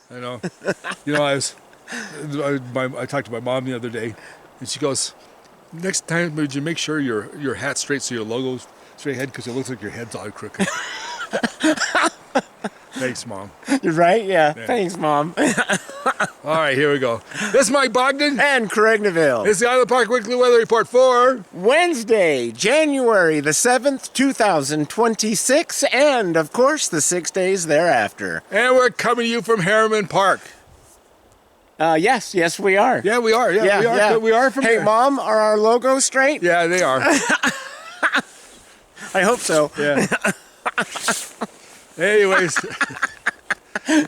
I know. I talked to my mom the other day, and she goes, "Next time, would you make sure your hat's straight so your logo's straight ahead because it looks like your head's all crooked." Thanks, Mom. You're right? Yeah. Thanks, Mom. All right, here we go. This is Mike Bogden. And Craig Neville. It's the Island Park Weekly Weather Report for Wednesday, January the 7th, 2026, and, of course, the 6 days thereafter. And we're coming to you from Harriman Park. Yes, we are. Yeah, we are. Yeah, we are. Yeah. We are from Hey, Mom, are our logos straight? Yeah, they are. I hope so. Yeah. Anyways,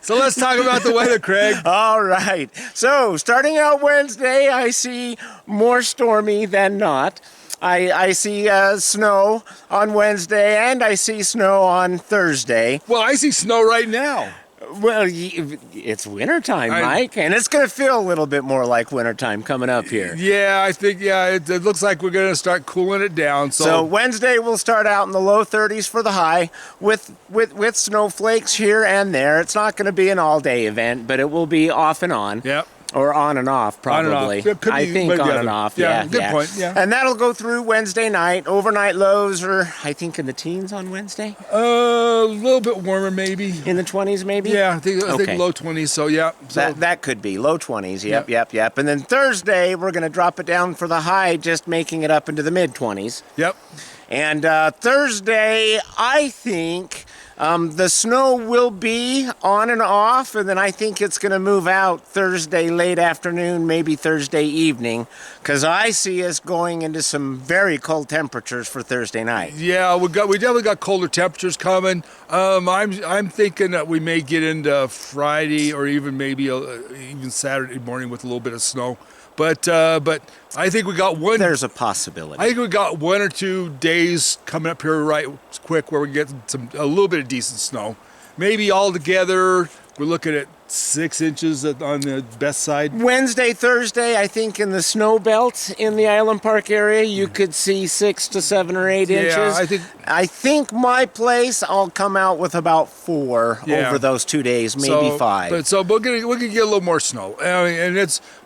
so let's talk about the weather, Craig. All right. So, starting out Wednesday, I see more stormy than not. I see snow on Wednesday, and I see snow on Thursday. Well, I see snow right now. Well, it's wintertime, Mike, and it's going to feel a little bit more like wintertime coming up here. Yeah, I think, it looks like we're going to start cooling it down. So Wednesday we'll start out in the low 30s for the high with snowflakes here and there. It's not going to be an all-day event, but it will be off and on. Yep. Or on and off, probably. On and off. I think on and off. Yeah, good point. Yeah. And that'll go through Wednesday night. Overnight lows are, I think, in the teens on Wednesday. A little bit warmer, maybe. In the 20s, maybe. Yeah, I think low 20s. So yeah. So. That could be low 20s. Yep. And then Thursday we're going to drop it down for the high, just making it up into the mid 20s. Yep. And Thursday, I think. The snow will be on and off, and then I think it's going to move out Thursday late afternoon, maybe Thursday evening, because I see us going into some very cold temperatures for Thursday night. Yeah, we definitely got colder temperatures coming. I'm thinking that we may get into Friday or even maybe even Saturday morning with a little bit of snow. But I think we got one. There's a possibility. I think we got 1 or 2 days coming up here right quick where we get a little bit of decent snow. Maybe all together we're looking at 6 inches on the best side. Wednesday, Thursday, I think in the snow belt in the Island Park area, you could see 6 to 7 or 8 inches. Yeah, I think my place, I'll come out with about 4 over those 2 days, maybe 5. But so we're gonna get a little more snow,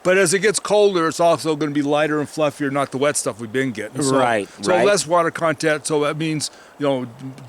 but as it gets colder, it's also going to be lighter and fluffier, not the wet stuff we've been getting. So, right. Less water content. So that means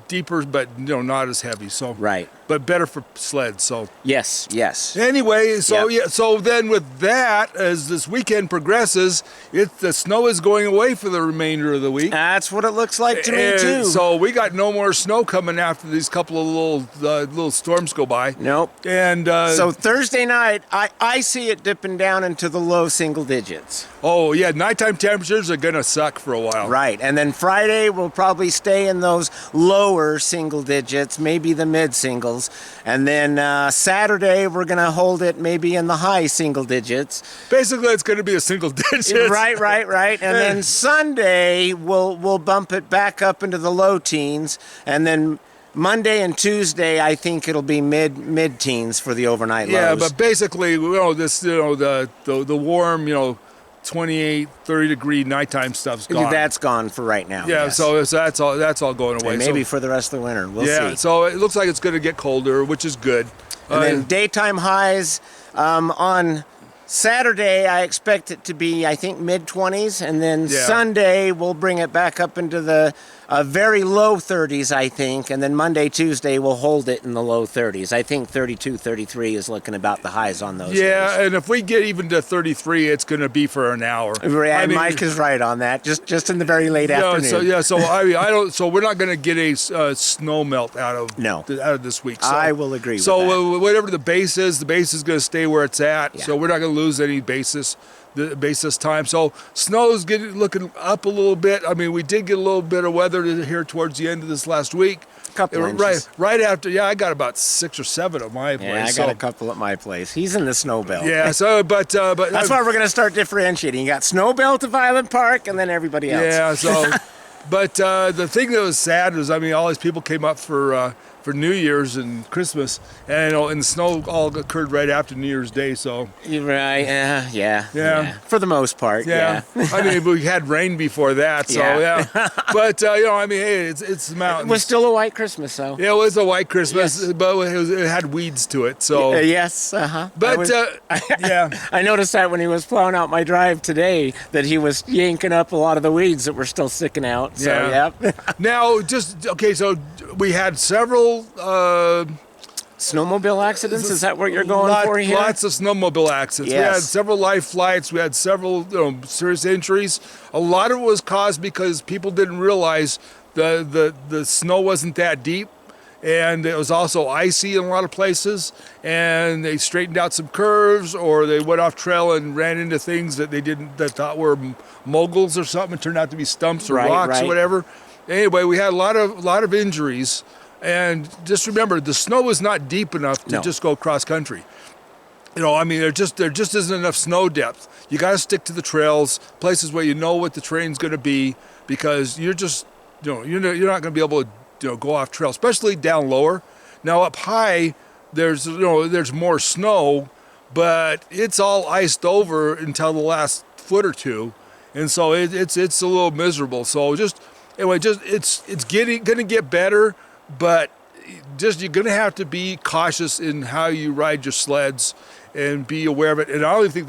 deeper, but not as heavy. So right. But better for sleds. So yes. Anyway, so then with that, as this weekend progresses, the snow is going away for the remainder of the week. That's what it looks like to me too. So we got no more snow coming after these couple of little storms go by. Nope. And so Thursday night, I see it dipping down into the low single digits. Oh yeah, nighttime temperatures are gonna suck for a while. Right, and then Friday we'll probably stay in those lower single digits, maybe the mid singles, and then Saturday we're gonna hold it maybe in the high single digits. Basically, it's gonna be a single digit. Right, and then Sunday we'll bump it back up into the low teens, and then Monday and Tuesday, I think it'll be mid teens for the overnight lows. Yeah, but basically, the warm, 28, 30 degree nighttime stuff's gone. That's gone for right now. Yeah, yes. so that's all going away. And maybe for the rest of the winter, we'll see. Yeah, so it looks like it's going to get colder, which is good. And then daytime highs on Saturday, I expect it to be, I think, mid-20s, and then Sunday we'll bring it back up into the very low 30s, I think, and then Monday, Tuesday we'll hold it in the low 30s. I think 32, 33 is looking about the highs on those days. And if we get even to 33, it's going to be for an hour. Mike is right on that. Just in the very late afternoon. So we're not going to get a snow melt out of this week. So, I will agree with that. So whatever the base is going to stay where it's at. Yeah. So we're not going to lose any basis time. So snow's looking up a little bit. I mean, we did get a little bit of weather here towards the end of this last week. Couple inches. Right after, I got about 6 or 7 at my place. Yeah, I got a couple at my place. He's in the snow belt. Yeah, but that's why we're going to start differentiating. You got snow belt of Island Park, and then everybody else. Yeah, so, but the thing that was sad was, all these people came up for for New Year's and Christmas, and and the snow all occurred right after New Year's Day. So You're right. Yeah. For the most part. yeah, I mean we had rain before that, so Yeah. But I mean, hey, it's the mountains. It was still a white Christmas, though. Yeah, it was a white Christmas, Yes. but it had weeds to it. So Yes. but yeah. I noticed that when he was plowing out my drive today, that he was yanking up a lot of the weeds that were still sticking out. So, Yeah. yeah. Now, so we had several Snowmobile accidents? Is that what you're going for here? lots of snowmobile accidents. We had Yes. several life flights. We had several serious injuries. A lot of it was caused because people didn't realize the snow wasn't that deep. And it was also icy in a lot of places, and they straightened out some curves, or they went off trail and ran into things that that thought were moguls or something. It turned out to be stumps or rocks or whatever. Anyway, we had a lot of injuries, and just remember, the snow was not deep enough to just go cross country. I mean, there just isn't enough snow depth. You got to stick to the trails, places where you know what the terrain's going to be, because you're just you're not going to be able to go off trail, especially down lower. Now up high, there's more snow, but it's all iced over until the last foot or two, and so it's a little miserable. So it's gonna get better, but you're gonna have to be cautious in how you ride your sleds and be aware of it. And I don't even think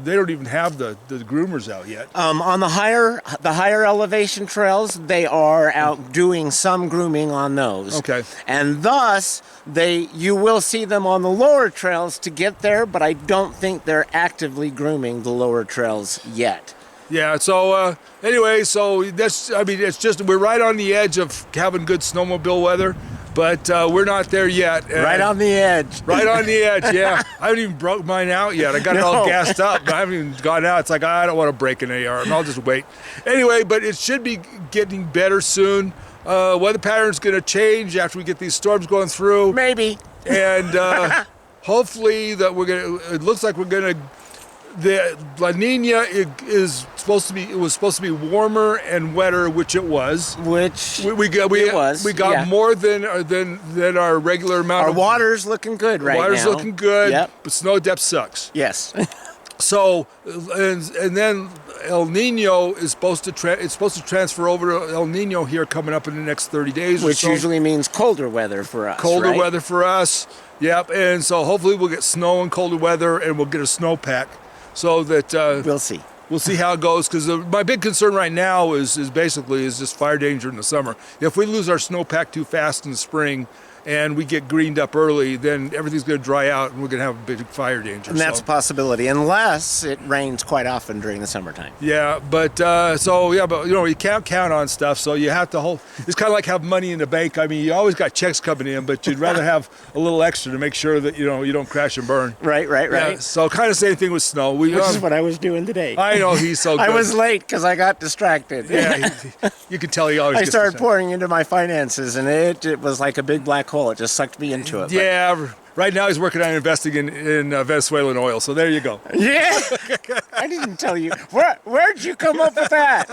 they don't even have the groomers out yet. On the higher elevation trails, they are out doing some grooming on those. Okay. And thus, you will see them on the lower trails to get there, but I don't think they're actively grooming the lower trails yet. Yeah, so anyway, it's just we're right on the edge of having good snowmobile weather, but we're not there yet. Right on the edge. Right on the edge, yeah. I haven't even broke mine out yet. I got it all gassed up, but I haven't even gone out. It's like, I don't want to break an AR, and I'll just wait. Anyway, but it should be getting better soon. Weather pattern's going to change after we get these storms going through. Maybe. And hopefully it looks like we're going to, the La Nina was supposed to be warmer and wetter, which it was. We got more than our regular amount. Our water's looking good right now. Water's looking good, Yep. but snow depth sucks. Yes. So and then El Nino is supposed to transfer over to El Nino here coming up in the next 30 days. Which usually means colder weather for us. Colder right? weather for us. Yep. And so hopefully we'll get snow and colder weather, and we'll get a snowpack. So that we'll see. We'll see how it goes, because my big concern right now is just fire danger in the summer. If we lose our snowpack too fast in the spring and we get greened up early, then everything's going to dry out and we're going to have a big fire danger. And that's a possibility, unless it rains quite often during the summertime. Yeah, but you can't count on stuff, so you have to hold. It's kind of like having money in the bank. I mean, you always got checks coming in, but you'd rather have a little extra to make sure that you don't crash and burn. Right. Yeah, so kind of same thing with snow. Which is what I was doing today. I know, he's so good. I was late because I got distracted. Yeah, you can tell he always. I gets started distracted. pouring into my finances, and it was like a big black hole. It just sucked me into it. Yeah, right now he's working on investing in Venezuelan oil. So there you go. Yeah, I didn't tell you. Where'd you come up with that?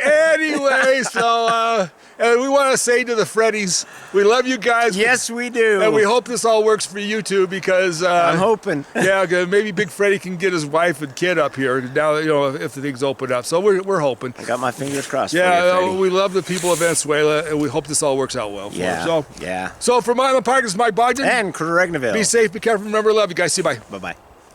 Anyway, so and we want to say to the Freddies, we love you guys. Yes, we do. And we hope this all works for you too, because I'm hoping. Yeah, maybe Big Freddie can get his wife and kid up here now. If the things open up, so we're hoping. I got my fingers crossed. Yeah, for you, we love the people of Venezuela, and we hope this all works out well for yeah, them. Yeah. So for my partners, Mike Bogden And Craig Neville. be safe, be careful, remember, love you guys. See you, bye. Bye-bye.